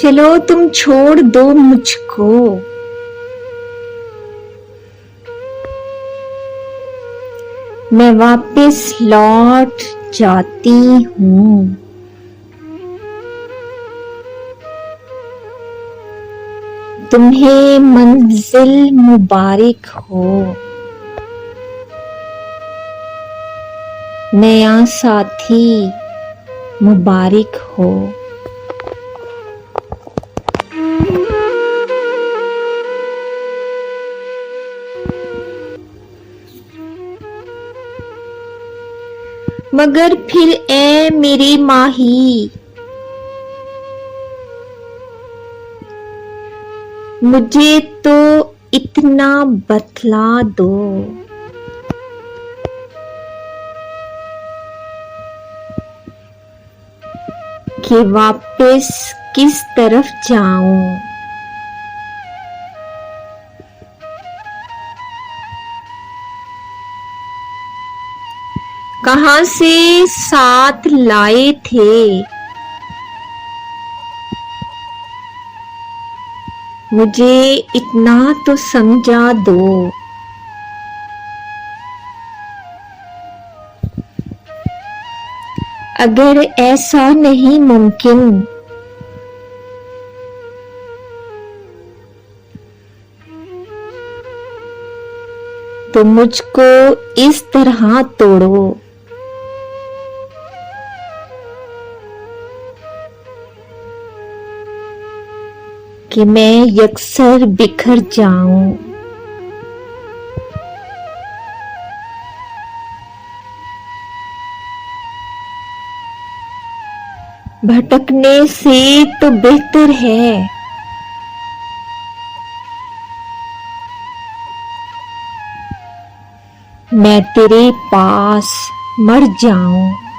चलो तुम छोड़ दो मुझको, मैं वापस लौट जाती हूँ। तुम्हें मंजिल मुबारक हो, नया साथी मुबारक हो। मगर फिर ए मेरे माही, मुझे तो इतना बतला दो, कि वापस किस तरफ जाऊं। कहां से साथ लाए थे, मुझे इतना तो समझा दो। अगर ऐसा नहीं मुमकिन, तो मुझको इस तरह तोड़ो कि मैं यकसर बिखर जाऊं। भटकने से तो बेहतर है मैं तेरे पास मर जाऊं।